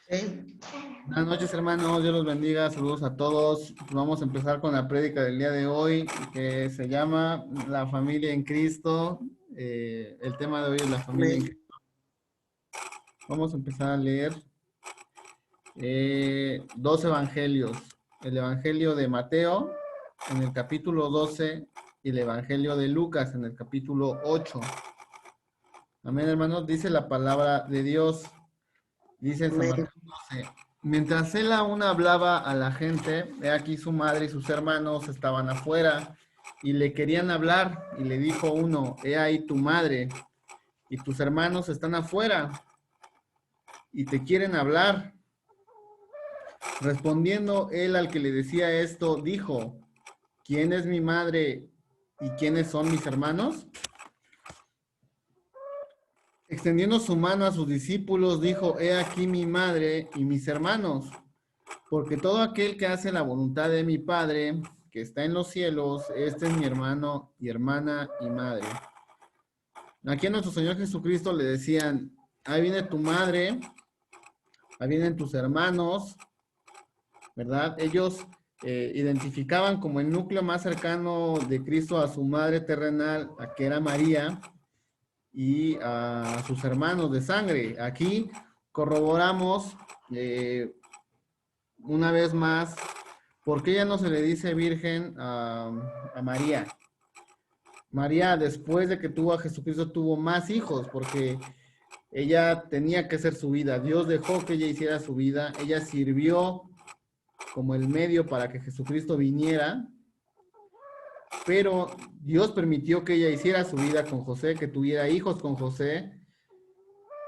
Sí. Buenas noches, hermanos. Dios los bendiga. Saludos a todos. Vamos a empezar con la prédica del día de hoy, que se llama La familia en Cristo. El tema de hoy es la familia en Amén. Cristo. Vamos a empezar a leer dos evangelios. El evangelio de Mateo en el capítulo 12 y el evangelio de Lucas en el capítulo 8. Amén, hermanos. Dice la palabra de Dios. Dice en San Amén. Mateo 12, mientras él aún hablaba a la gente, he aquí su madre y sus hermanos estaban afuera y le querían hablar, y le dijo uno, he ahí tu madre y tus hermanos están afuera y te quieren hablar. Respondiendo él al que le decía esto, dijo, ¿quién es mi madre y quiénes son mis hermanos? Extendiendo su mano a sus discípulos, dijo, he aquí mi madre y mis hermanos. Porque todo aquel que hace la voluntad de mi Padre, que está en los cielos, este es mi hermano y hermana y madre. Aquí a nuestro Señor Jesucristo le decían, ahí viene tu madre, ahí vienen tus hermanos, ¿verdad? Ellos identificaban como el núcleo más cercano de Cristo a su madre terrenal, a que era María, y a sus hermanos de sangre. Aquí corroboramos una vez más. ¿Por qué ya no se le dice virgen a María? María, después de que tuvo a Jesucristo, tuvo más hijos, porque ella tenía que hacer su vida. Dios dejó que ella hiciera su vida. Ella sirvió como el medio para que Jesucristo viniera, pero Dios permitió que ella hiciera su vida con José, que tuviera hijos con José.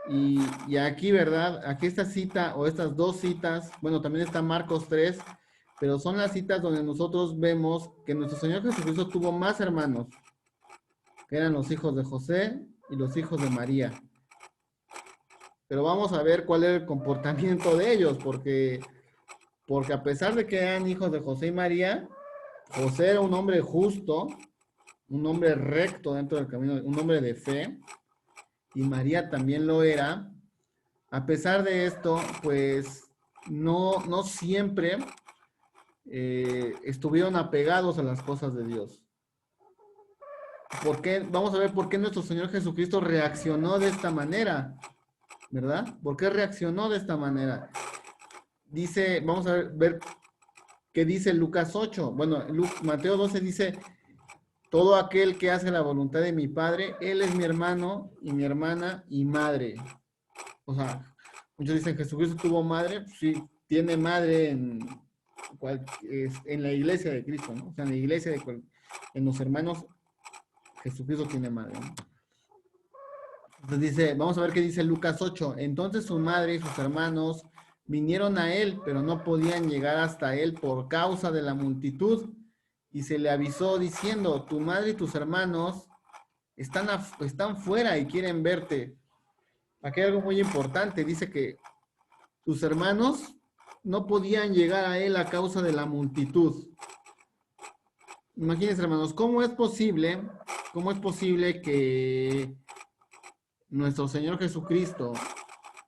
Y aquí, ¿verdad? Aquí esta cita o estas dos citas, bueno, también está Marcos 3, pero son las citas donde nosotros vemos que nuestro Señor Jesucristo tuvo más hermanos, que eran los hijos de José y los hijos de María. Pero vamos a ver cuál era el comportamiento de ellos, porque a pesar de que eran hijos de José y María, José era un hombre justo, un hombre recto dentro del camino, un hombre de fe, y María también lo era. A pesar de esto, pues no siempre estuvieron apegados a las cosas de Dios. ¿Por qué? Vamos a ver por qué nuestro Señor Jesucristo reaccionó de esta manera, ¿verdad? ¿Por qué reaccionó de esta manera? Dice, vamos a ver qué dice Lucas 8. Bueno, Mateo 12 dice, todo aquel que hace la voluntad de mi Padre, él es mi hermano y mi hermana y madre. O sea, muchos dicen Jesucristo tuvo madre, pues sí, tiene madre en la iglesia de Cristo, ¿no? O sea, en la iglesia en los hermanos, Jesucristo tiene madre, ¿no? Entonces dice, vamos a ver qué dice Lucas 8. Entonces su madre y sus hermanos vinieron a él, pero no podían llegar hasta él por causa de la multitud. Y se le avisó diciendo, tu madre y tus hermanos están fuera y quieren verte. Aquí hay algo muy importante, dice que sus hermanos no podían llegar a él a causa de la multitud. Imagínense, hermanos, cómo es posible que nuestro Señor Jesucristo,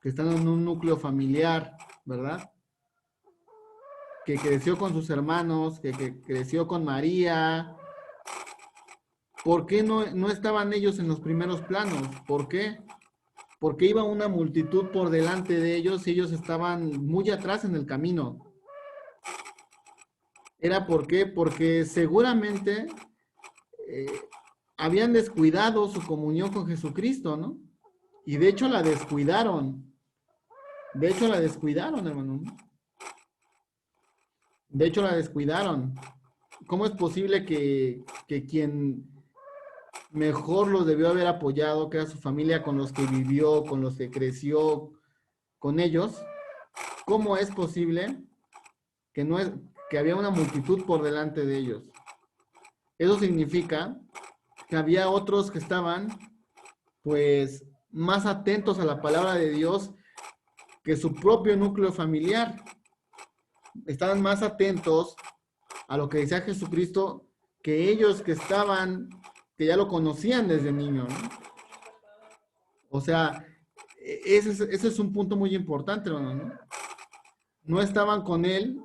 que está en un núcleo familiar, ¿verdad? Que creció con sus hermanos, que creció con María, ¿por qué no estaban ellos en los primeros planos? ¿Por qué? Porque iba una multitud por delante de ellos y ellos estaban muy atrás en el camino. ¿Era por qué? Porque seguramente eh, habían descuidado su comunión con Jesucristo, ¿no? Y de hecho la descuidaron. De hecho la descuidaron, hermano. De hecho la descuidaron. ¿Cómo es posible que quien mejor los debió haber apoyado, que era su familia con los que vivió, con los que creció, con ellos, cómo es posible que no es que había una multitud por delante de ellos? Eso significa que había otros que estaban pues más atentos a la palabra de Dios que su propio núcleo familiar. Estaban más atentos a lo que decía Jesucristo que ellos que ya lo conocían desde niño, ¿no? O sea, ese es un punto muy importante, hermano, ¿no? No estaban con él,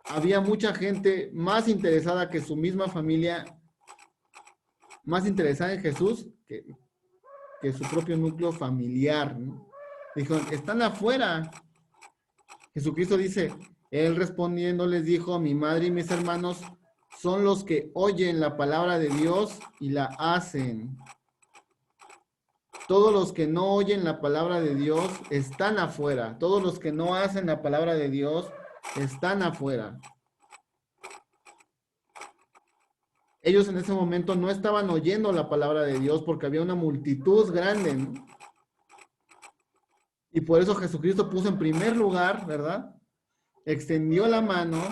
había mucha gente más interesada que su misma familia, más interesada en Jesús que su propio núcleo familiar, ¿no? Dijeron, están afuera. Jesucristo dice, él respondiendo les dijo, mi madre y mis hermanos son los que oyen la palabra de Dios y la hacen. Todos los que no oyen la palabra de Dios están afuera. Todos los que no hacen la palabra de Dios están afuera. Ellos en ese momento no estaban oyendo la palabra de Dios porque había una multitud grande, ¿no? Y por eso Jesucristo puso en primer lugar, ¿verdad? Extendió la mano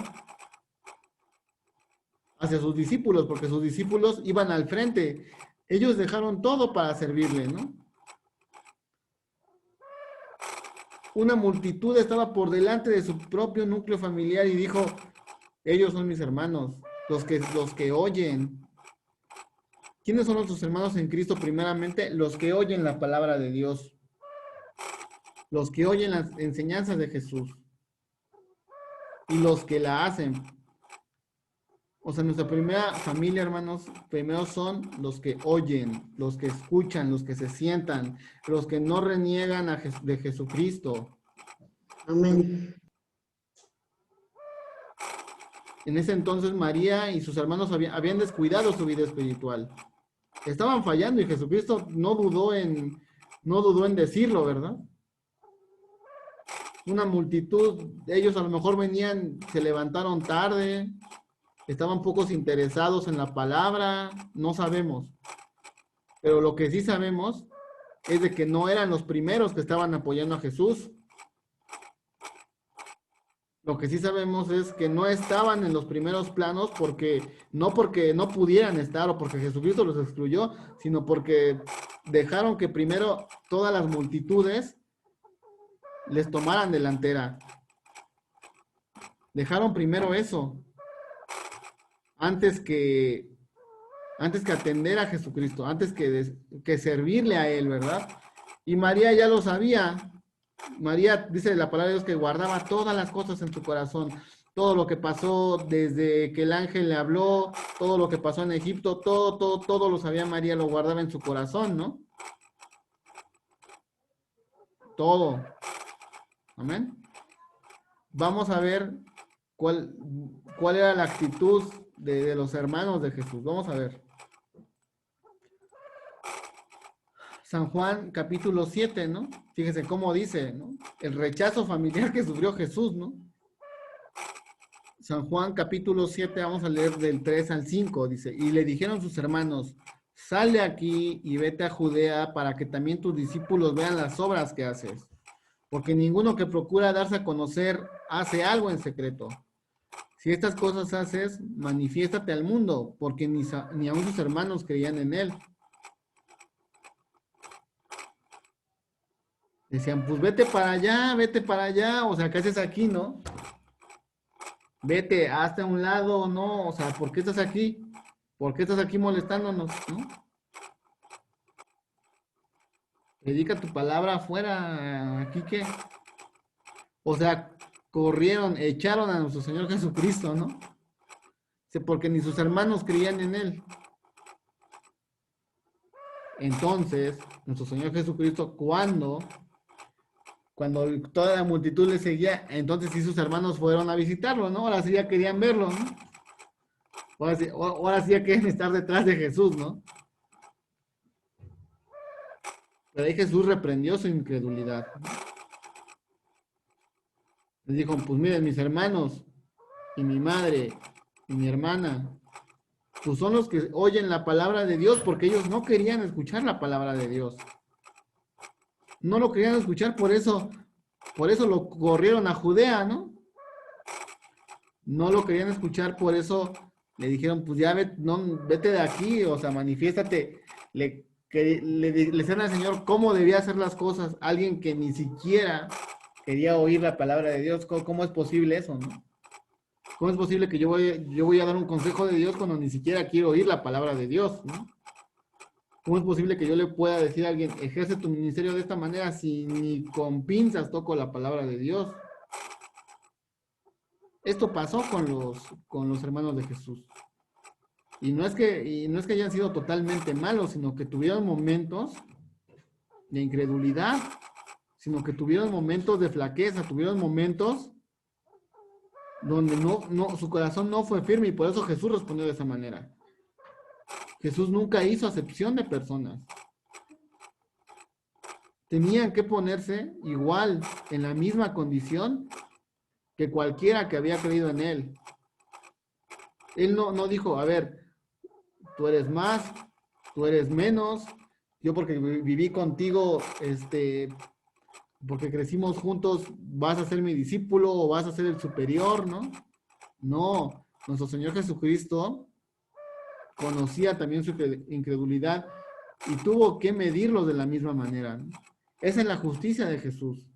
hacia sus discípulos, porque sus discípulos iban al frente. Ellos dejaron todo para servirle, ¿no? Una multitud estaba por delante de su propio núcleo familiar y dijo, ellos son mis hermanos, los que oyen. ¿Quiénes son nuestros hermanos en Cristo? Primeramente, los que oyen la palabra de Dios, los que oyen las enseñanzas de Jesús y los que la hacen. O sea, nuestra primera familia, hermanos, primero son los que oyen, los que escuchan, los que se sientan, los que no reniegan de Jesucristo. Amén. En ese entonces María y sus hermanos habían descuidado su vida espiritual. Estaban fallando y Jesucristo no dudó en decirlo, ¿verdad? Una multitud, ellos a lo mejor venían, se levantaron tarde, estaban pocos interesados en la palabra, no sabemos. Pero lo que sí sabemos es de que no eran los primeros que estaban apoyando a Jesús. Lo que sí sabemos es que no estaban en los primeros planos porque no pudieran estar o porque Jesucristo los excluyó, sino porque dejaron que primero todas las multitudes les tomaran delantera. Dejaron primero eso antes que atender a Jesucristo, antes que servirle a Él, ¿verdad? Y María ya lo sabía. María, dice la palabra de Dios, que guardaba todas las cosas en su corazón. Todo lo que pasó desde que el ángel le habló, todo lo que pasó en Egipto, todo lo sabía María, lo guardaba en su corazón, ¿no? Todo. Amén. Vamos a ver cuál era la actitud de los hermanos de Jesús. Vamos a ver. San Juan capítulo 7, ¿no? Fíjense cómo dice, ¿no? El rechazo familiar que sufrió Jesús, ¿no? San Juan capítulo 7, vamos a leer del 3 al 5, dice, y le dijeron sus hermanos, sal de aquí y vete a Judea para que también tus discípulos vean las obras que haces, porque ninguno que procura darse a conocer hace algo en secreto. Si estas cosas haces, manifiéstate al mundo, porque ni aun sus hermanos creían en él. Decían, pues vete para allá, o sea, ¿qué haces aquí, no? Vete hasta un lado, ¿no? O sea, ¿por qué estás aquí? ¿Por qué estás aquí molestándonos, no? Predica tu palabra afuera, ¿aquí qué? O sea, corrieron, echaron a nuestro Señor Jesucristo, ¿no? Porque ni sus hermanos creían en Él. Entonces, nuestro Señor Jesucristo, cuando toda la multitud le seguía, entonces sí sus hermanos fueron a visitarlo, ¿no? Ahora sí ya querían verlo, ¿no? Ahora sí ya quieren estar detrás de Jesús, ¿no? Pero ahí Jesús reprendió su incredulidad, ¿no? Les dijo, pues miren, mis hermanos y mi madre y mi hermana, pues son los que oyen la palabra de Dios porque ellos no querían escuchar la palabra de Dios. No lo querían escuchar, por eso lo corrieron a Judea, ¿no? No lo querían escuchar, por eso le dijeron, pues ya vete de aquí, o sea, manifiéstate. Le decían al Señor cómo debía hacer las cosas, alguien que ni siquiera quería oír la palabra de Dios. ¿Cómo es posible eso, no? ¿Cómo es posible que yo voy a dar un consejo de Dios cuando ni siquiera quiero oír la palabra de Dios, ¿no? ¿Cómo es posible que yo le pueda decir a alguien, ejerce tu ministerio de esta manera si ni con pinzas toco la palabra de Dios? Esto pasó con los hermanos de Jesús. Y no es que hayan sido totalmente malos, sino que tuvieron momentos de incredulidad, sino que tuvieron momentos de flaqueza, tuvieron momentos donde su corazón no fue firme y por eso Jesús respondió de esa manera. Jesús nunca hizo acepción de personas. Tenían que ponerse igual, en la misma condición que cualquiera que había creído en él. Él no dijo, a ver, tú eres más, tú eres menos, yo porque viví contigo, porque crecimos juntos, vas a ser mi discípulo o vas a ser el superior, ¿no? No, nuestro Señor Jesucristo conocía también su incredulidad y tuvo que medirlos de la misma manera, ¿no? Esa es la justicia de Jesús.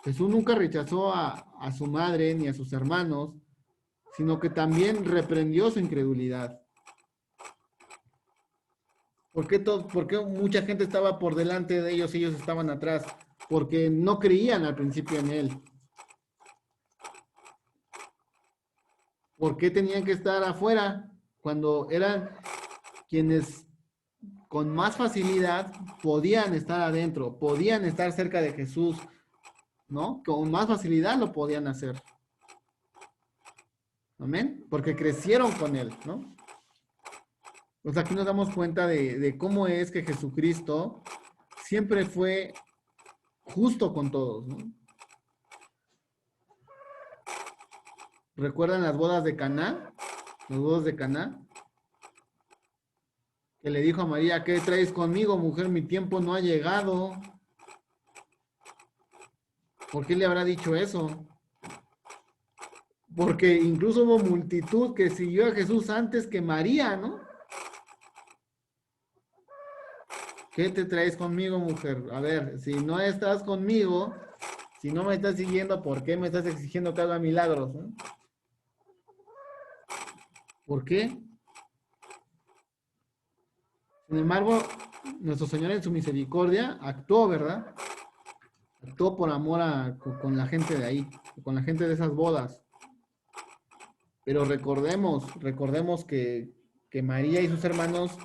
Jesús nunca rechazó a su madre ni a sus hermanos, sino que también reprendió su incredulidad. ¿Por qué mucha gente estaba por delante de ellos y ellos estaban atrás? Porque no creían al principio en él. ¿Por qué tenían que estar afuera cuando eran quienes con más facilidad podían estar adentro, podían estar cerca de Jesús, ¿no? Con más facilidad lo podían hacer. Amén. Porque crecieron con él, ¿no? Pues aquí nos damos cuenta de cómo es que Jesucristo siempre fue justo con todos, ¿no? ¿Recuerdan las bodas de Caná? Las bodas de Caná. Que le dijo a María, ¿qué traes conmigo, mujer? Mi tiempo no ha llegado. ¿Por qué le habrá dicho eso? Porque incluso hubo multitud que siguió a Jesús antes que María, ¿no? ¿Qué te traes conmigo, mujer? A ver, si no estás conmigo, si no me estás siguiendo, ¿por qué me estás exigiendo que haga milagros? ¿No? ¿Por qué? Sin embargo, nuestro Señor en su misericordia actuó, ¿verdad? Actuó por amor con la gente de ahí, con la gente de esas bodas. Pero recordemos que María y sus hermanos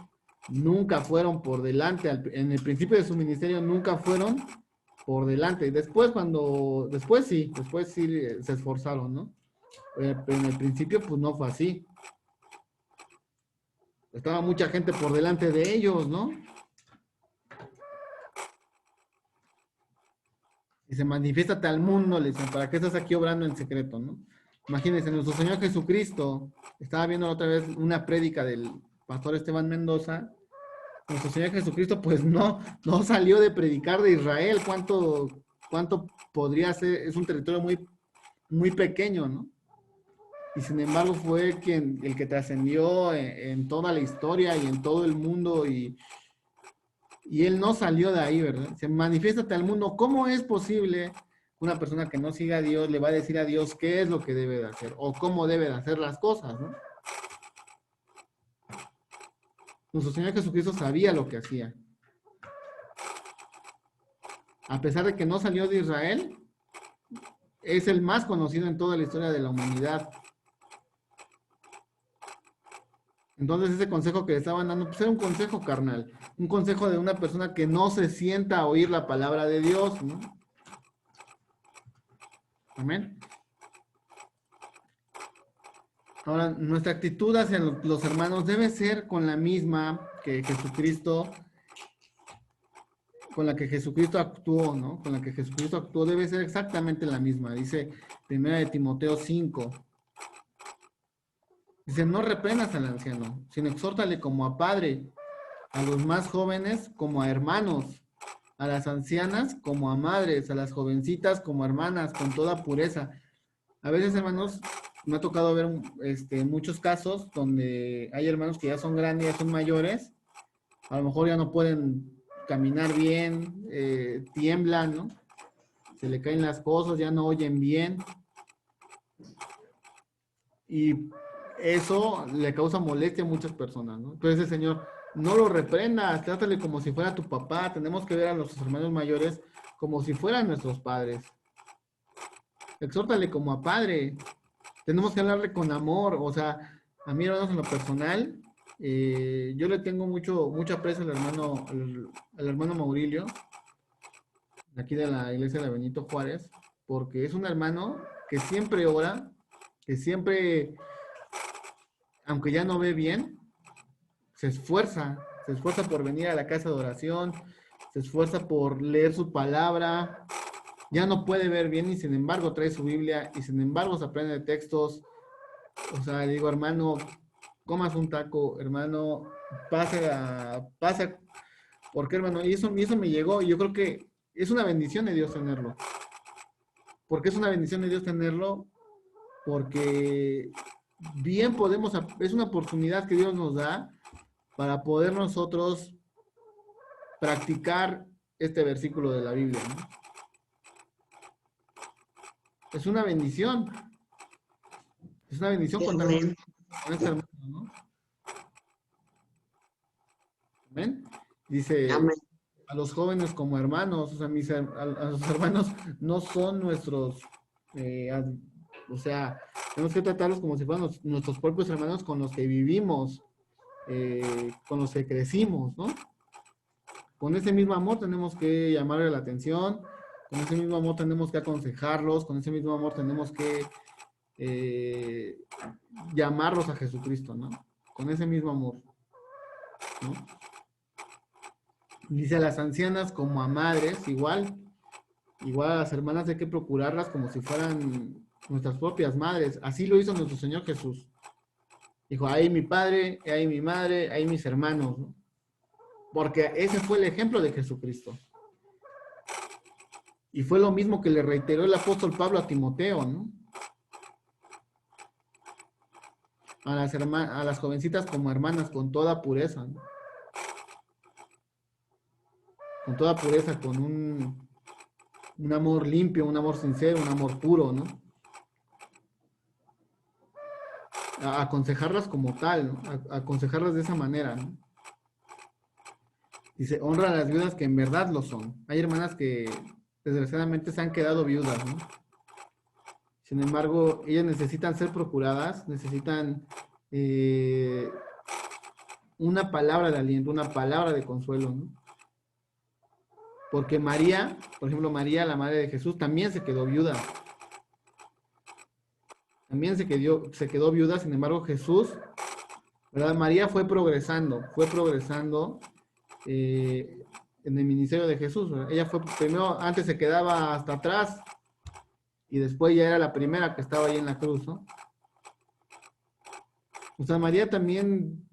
nunca fueron por delante, en el principio de su ministerio nunca fueron por delante. Después sí se esforzaron, ¿no? Pero en el principio pues no fue así. Estaba mucha gente por delante de ellos, ¿no? Y se manifiéstate al mundo, le dicen, ¿para qué estás aquí obrando en secreto, no? Imagínense, nuestro Señor Jesucristo, estaba viendo otra vez una prédica del pastor Esteban Mendoza. Nuestro Señor Jesucristo, pues no salió de predicar de Israel. ¿Cuánto podría ser? Es un territorio muy, muy pequeño, ¿no? Y sin embargo fue el que trascendió en toda la historia y en todo el mundo y él no salió de ahí, ¿verdad? Se manifiéstate al mundo. ¿Cómo es posible una persona que no siga a Dios le va a decir a Dios qué es lo que debe de hacer o cómo debe de hacer las cosas, ¿no? Nuestro Señor Jesucristo sabía lo que hacía. A pesar de que no salió de Israel, es el más conocido en toda la historia de la humanidad. Entonces ese consejo que le estaban dando, pues era un consejo carnal, un consejo de una persona que no se sienta a oír la palabra de Dios, ¿no? Amén. Ahora, nuestra actitud hacia los hermanos debe ser con la misma que Jesucristo, con la que Jesucristo actuó, ¿no? Con la que Jesucristo actuó debe ser exactamente la misma. Dice 1 de Timoteo 5. Dice, no reprendas al anciano, sino exhórtale como a padre, a los más jóvenes como a hermanos, a las ancianas como a madres, a las jovencitas como hermanas, con toda pureza. A veces, hermanos, me ha tocado ver muchos casos donde hay hermanos que ya son grandes, ya son mayores, a lo mejor ya no pueden caminar bien, tiemblan, ¿no? Se le caen las cosas, ya no oyen bien. Y eso le causa molestia a muchas personas, ¿no? Entonces el Señor, no lo reprendas, trátale como si fuera tu papá. Tenemos que ver a nuestros hermanos mayores como si fueran nuestros padres. Exhórtale como a padre. Tenemos que hablarle con amor. O sea, a mí, hermanos, en lo personal, yo le tengo mucho aprecio al hermano Maurilio, de aquí de la iglesia de Benito Juárez, porque es un hermano que siempre ora, que siempre, aunque ya no ve bien, se esfuerza por venir a la casa de oración, se esfuerza por leer su palabra, ya no puede ver bien y sin embargo trae su Biblia y sin embargo se aprende textos. O sea, digo, hermano, comas un taco, hermano, pasa, ¿por qué, hermano? Y eso me llegó, y yo creo que es una bendición de Dios tenerlo. ¿Por qué es una bendición de Dios tenerlo? Porque bien podemos, es una oportunidad que Dios nos da para poder nosotros practicar este versículo de la Biblia, ¿no? Es una bendición. Es una bendición Sí, contar amén. con este hermano, ¿no? Amén. Dice, Amén. a los jóvenes como hermanos, o sea, a los hermanos no son nuestros, o sea, tenemos que tratarlos como si fueran nuestros propios hermanos con los que vivimos, con los que crecimos, ¿no? Con ese mismo amor tenemos que llamarle la atención, con ese mismo amor tenemos que aconsejarlos, con ese mismo amor tenemos que eh, llamarlos a Jesucristo, ¿no? Con ese mismo amor, ¿no? Dice a las ancianas como a madres, igual a las hermanas hay que procurarlas como si fueran nuestras propias madres. Así lo hizo nuestro Señor Jesús. Dijo, ahí mi padre, ahí mi madre, ahí mis hermanos, ¿no? Porque ese fue el ejemplo de Jesucristo. Y fue lo mismo que le reiteró el apóstol Pablo a Timoteo, ¿no? A las jovencitas como hermanas con toda pureza, ¿no? Con toda pureza, con un amor limpio, un amor sincero, un amor puro, ¿no? A aconsejarlas como tal, ¿no? A aconsejarlas de esa manera, ¿no? Dice, honra a las viudas que en verdad lo son. Hay hermanas que desgraciadamente se han quedado viudas, ¿no? Sin embargo, ellas necesitan ser procuradas, necesitan eh, una palabra de aliento, una palabra de consuelo, ¿no? Porque María, por ejemplo, María, la madre de Jesús, también se quedó viuda. También se quedó viuda, sin embargo, Jesús, ¿verdad? María fue progresando en el ministerio de Jesús, ¿verdad? Ella fue primero, antes se quedaba hasta atrás y después ya era la primera que estaba ahí en la cruz, ¿no? O sea, María también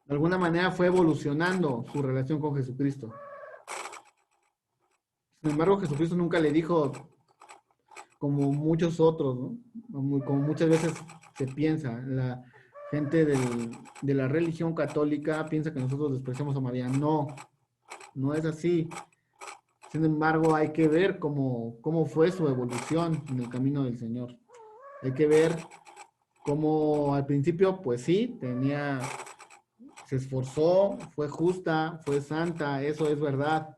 de alguna manera fue evolucionando su relación con Jesucristo. Sin embargo, Jesucristo nunca le dijo, como muchos otros, ¿no? Como muchas veces se piensa, la gente de la religión católica piensa que nosotros despreciamos a María. No, no es así. Sin embargo, hay que ver cómo fue su evolución en el camino del Señor. Hay que ver cómo al principio, pues sí, se esforzó, fue justa, fue santa, eso es verdad.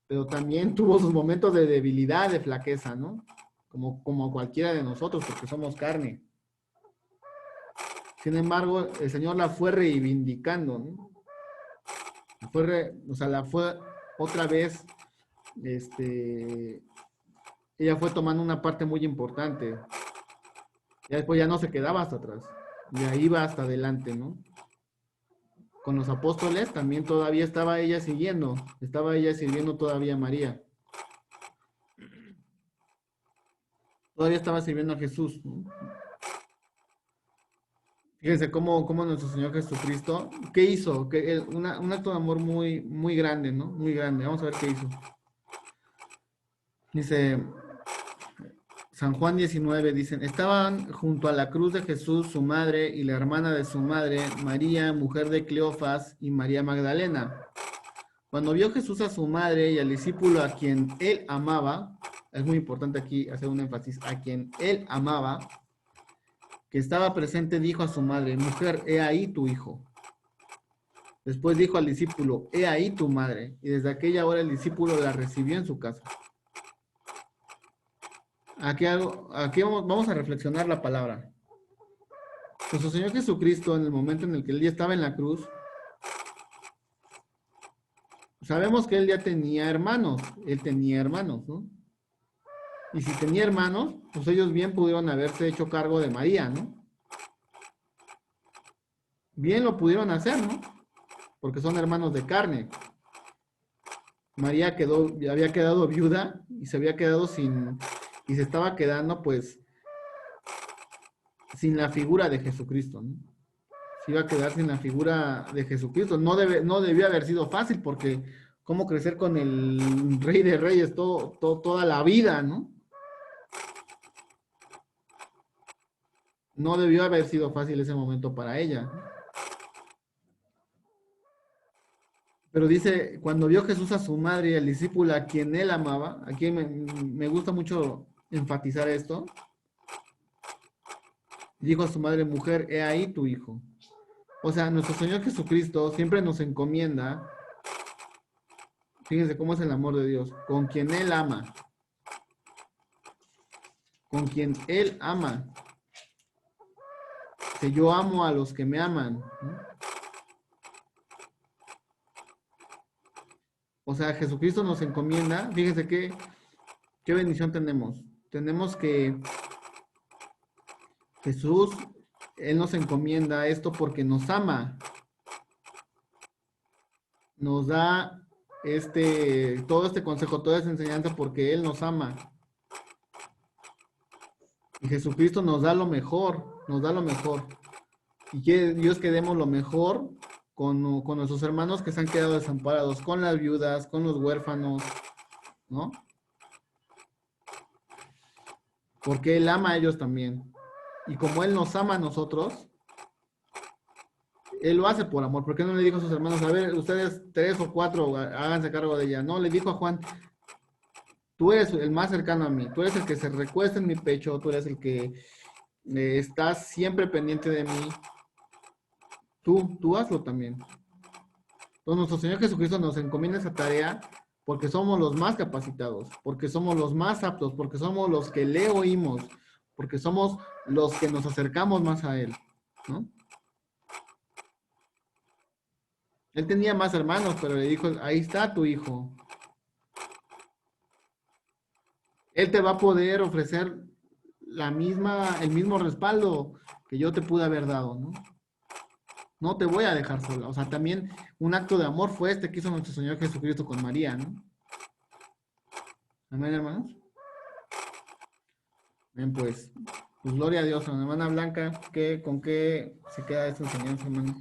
Pero también tuvo sus momentos de debilidad, de flaqueza, ¿no? Como cualquiera de nosotros, porque somos carne. Sin embargo, el Señor la fue reivindicando, ¿no? O sea, la fue otra vez, ella fue tomando una parte muy importante. Ya después ya no se quedaba hasta atrás, ya iba hasta adelante, ¿no? Con los apóstoles también todavía estaba ella sirviendo todavía a María. Todavía estaba sirviendo a Jesús, ¿no? Fíjense cómo nuestro Señor Jesucristo, ¿qué hizo? Un acto de amor muy grande, ¿no? Muy grande. Vamos a ver qué hizo. Dice San Juan 19, dicen, estaban junto a la cruz de Jesús su madre y la hermana de su madre, María, mujer de Cleofas, y María Magdalena. Cuando vio Jesús a su madre y al discípulo a quien él amaba, es muy importante aquí hacer un énfasis, a quien él amaba, que estaba presente dijo a su madre, mujer, he ahí tu hijo. Después dijo al discípulo, he ahí tu madre. Y desde aquella hora el discípulo la recibió en su casa. Aquí vamos a reflexionar la palabra. Nuestro Señor Jesucristo, en el momento en el que él ya estaba en la cruz, sabemos que él ya tenía hermanos. Él tenía hermanos, ¿no? Y si tenía hermanos, pues ellos bien pudieron haberse hecho cargo de María, ¿no? Bien lo pudieron hacer, ¿no? Porque son hermanos de carne. María había quedado viuda y se había quedado y se estaba quedando pues sin la figura de Jesucristo, ¿no? Se iba a quedar sin la figura de Jesucristo. No debió haber sido fácil porque cómo crecer con el Rey de Reyes toda la vida, ¿no? No debió haber sido fácil ese momento para ella. Pero dice, cuando vio Jesús a su madre y al discípulo a quien él amaba, aquí me gusta mucho enfatizar esto, dijo a su madre, mujer, he ahí tu hijo. O sea, nuestro Señor Jesucristo siempre nos encomienda, fíjense cómo es el amor de Dios, con quien Él ama, con quien Él ama. Que yo amo a los que me aman, ¿no? O sea, Jesucristo nos encomienda, fíjense qué bendición tenemos. Tenemos que Jesús, Él nos encomienda esto porque nos ama, nos da todo este consejo, toda esta enseñanza porque Él nos ama. Y Jesucristo nos da lo mejor, nos da lo mejor. Y quiere Dios que demos lo mejor con nuestros hermanos que se han quedado desamparados, con las viudas, con los huérfanos, ¿no? Porque Él ama a ellos también. Y como Él nos ama a nosotros, Él lo hace por amor. ¿Por qué no le dijo a sus hermanos, a ver, ustedes 3 o 4 háganse cargo de ella? No, le dijo a Juan, tú eres el más cercano a mí, tú eres el que se recuesta en mi pecho, tú eres el que estás siempre pendiente de mí. Tú hazlo también. Entonces nuestro Señor Jesucristo nos encomienda esa tarea porque somos los más capacitados, porque somos los más aptos, porque somos los que le oímos, porque somos los que nos acercamos más a Él, ¿no? Él tenía más hermanos, pero le dijo, ahí está tu hijo. Él te va a poder ofrecer el mismo respaldo que yo te pude haber dado, ¿no? No te voy a dejar sola. O sea, también un acto de amor fue este que hizo nuestro Señor Jesucristo con María, ¿no? Amén, hermanos. Bien, pues gloria a Dios, hermana Blanca, ¿con qué se queda esta enseñanza, hermano?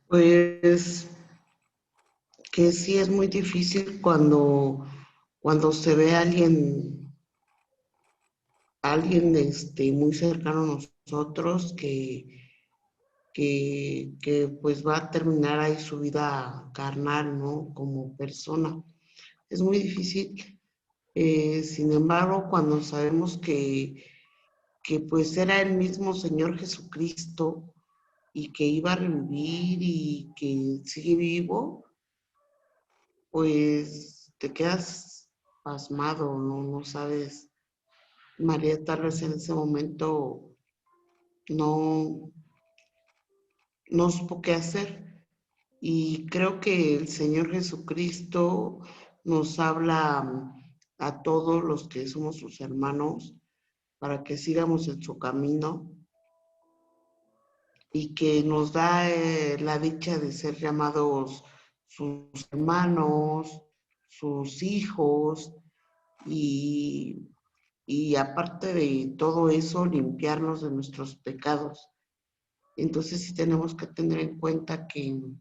Pues que sí es muy difícil cuando se ve a alguien muy cercano a nosotros que pues va a terminar ahí su vida carnal, ¿no? Como persona. Es muy difícil. Sin embargo, cuando sabemos que pues era el mismo Señor Jesucristo y que iba a revivir y que sigue vivo, pues te quedas pasmado, ¿no? No sabes. María tal vez en ese momento no, no supo qué hacer. Y creo que el Señor Jesucristo nos habla a todos los que somos sus hermanos para que sigamos en su camino y que nos da la dicha de ser llamados sus hermanos, sus hijos y, y aparte de todo eso, limpiarnos de nuestros pecados. Entonces sí tenemos que tener en cuenta que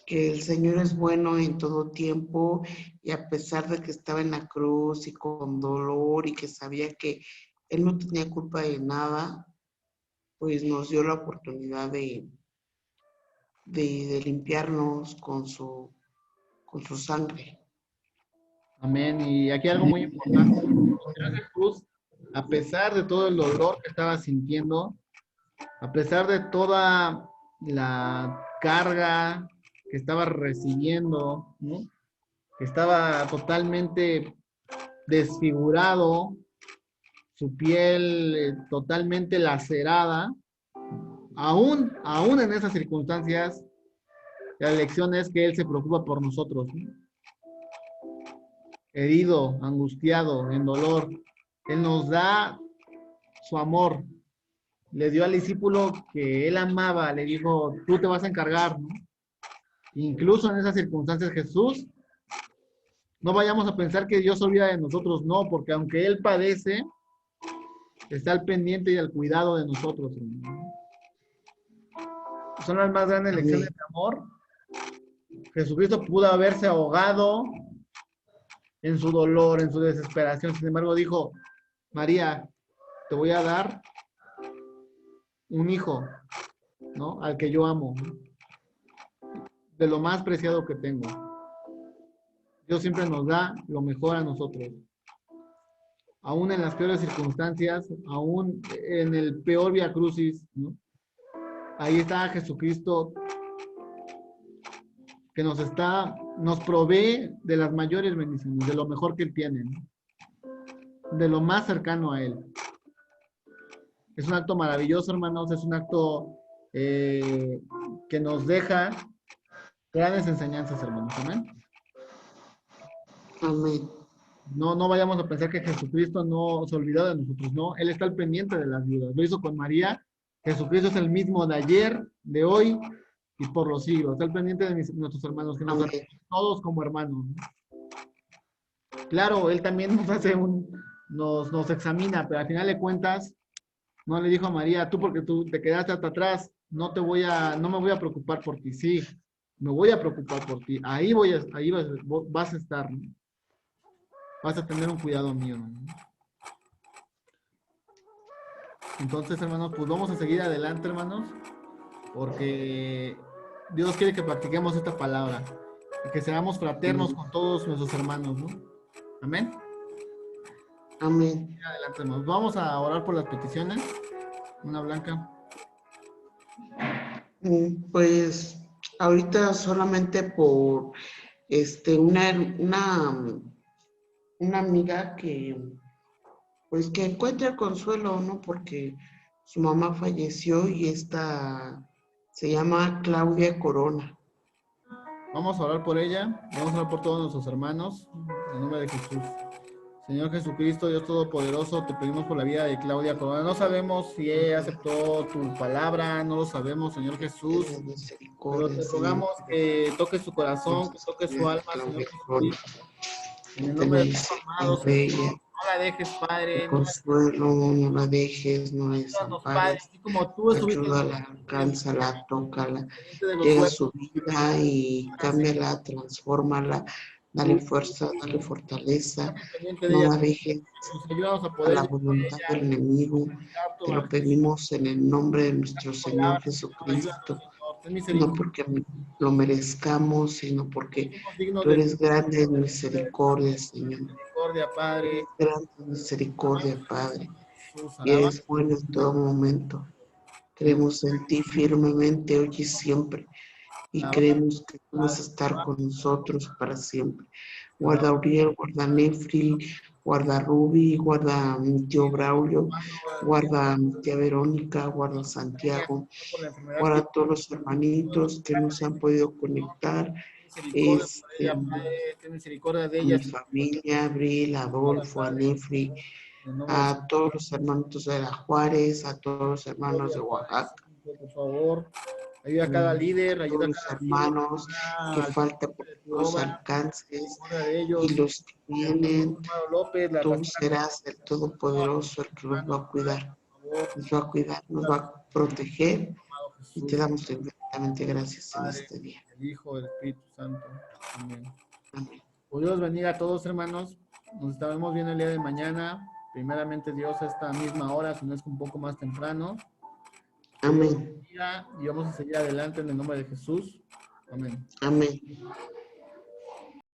el Señor es bueno en todo tiempo y a pesar de que estaba en la cruz y con dolor y que sabía que Él no tenía culpa de nada, pues nos dio la oportunidad de limpiarnos con su sangre. Amén. Y aquí algo muy importante. Jesús a pesar de todo el dolor que estaba sintiendo, a pesar de toda la carga que estaba recibiendo, ¿no? Que estaba totalmente desfigurado, su piel totalmente lacerada, aún en esas circunstancias, la lección es que Él se preocupa por nosotros, ¿no? Herido, angustiado, en dolor. Él nos da su amor. Le dio al discípulo que Él amaba, le dijo, tú te vas a encargar, ¿no? Incluso en esas circunstancias, Jesús, no vayamos a pensar que Dios olvida de nosotros, no, porque aunque Él padece, está al pendiente y al cuidado de nosotros, ¿no? Son las más grandes lecciones de amor. Jesucristo pudo haberse ahogado en su dolor, en su desesperación. Sin embargo, dijo, María, te voy a dar un hijo, ¿no? Al que yo amo, ¿no? De lo más preciado que tengo. Dios siempre nos da lo mejor a nosotros. Aún en las peores circunstancias, aún en el peor vía crucis, ¿no? Ahí está Jesucristo que nos provee de las mayores bendiciones, de lo mejor que Él tiene, ¿no? De lo más cercano a Él. Es un acto maravilloso, hermanos, es un acto que nos deja grandes enseñanzas, hermanos. Amén. Amén. No vayamos a pensar que Jesucristo no se olvidó de nosotros, no. Él está al pendiente de las vidas. Lo hizo con María. Jesucristo es el mismo de ayer, de hoy y por los siglos. Está al pendiente de nuestros hermanos, que nos Amén. todos como hermanos, ¿no? Claro, Él también nos hace nos examina, pero al final de cuentas, no le dijo a María, tú porque tú te quedaste hasta atrás, no me voy a preocupar por ti. Sí, me voy a preocupar por ti. Ahí vas a estar, ¿no? Vas a tener un cuidado mío, ¿no? Entonces, hermanos, pues vamos a seguir adelante, hermanos, porque Dios quiere que practiquemos esta palabra y que seamos fraternos con todos nuestros hermanos, ¿no? Amén. Amén. Adelante, hermanos. Vamos a orar por las peticiones. Una blanca. Pues ahorita solamente por una amiga que pues que encuentre consuelo, ¿no? Porque su mamá falleció y esta se llama Claudia Corona. Vamos a orar por ella. Vamos a orar por todos nuestros hermanos. En nombre de Jesús. Señor Jesucristo, Dios Todopoderoso, te pedimos por la vida de Claudia Corona. No sabemos si ella aceptó tu palabra, no lo sabemos, Señor Jesús. Pero te rogamos que toque su corazón, que toque su alma, Señor Jesucristo. En el nombre de Dios, amado, Señor, no la dejes, Padre. Consuelo, no la dejes, no la desampares. Así como tú estuviste Ayúdala, alcánzala, tócala. de los Llega a huesos, su vida y cámbiala, transfórmala. Dale fuerza, dale fortaleza. pendiente de No ella, la dejes nos ayudamos a a poder la llevar voluntad del enemigo. Te lo pedimos en el nombre de nuestro Señor Jesucristo. No porque lo merezcamos, sino porque tú eres grande en misericordia, Señor. misericordia, Padre. Grande en misericordia, Padre. Y eres bueno en todo momento. Creemos en ti firmemente hoy y siempre. Y creemos que tú vas a estar con nosotros para siempre. Guarda a Uriel, guarda a Nefri, guarda a Ruby, guarda a mi tío Braulio, guarda a mi tía Verónica, guarda a Santiago, guarda a todos los hermanitos que no se han podido conectar. Misericordia de A mi ellas, familia, Abril, Adolfo, a Nefri, a todos los hermanos de la Juárez, a todos los hermanos de Oaxaca. por favor. Ayuda a cada líder, ayuda a los cada hermanos que falta por los alcances y los que vienen. Tú serás el Todopoderoso, el que los va a cuidar. Nos va a cuidar, nos va a proteger y te damos infinitamente gracias en este día. El Hijo, el Espíritu Santo. Amén. Amén. Pues Dios bendiga a todos, hermanos. Nos estaremos viendo el día de mañana. Primeramente Dios a esta misma hora, si no es un poco más temprano. Amén. Y vamos a seguir adelante en el nombre de Jesús. Amén. Amén.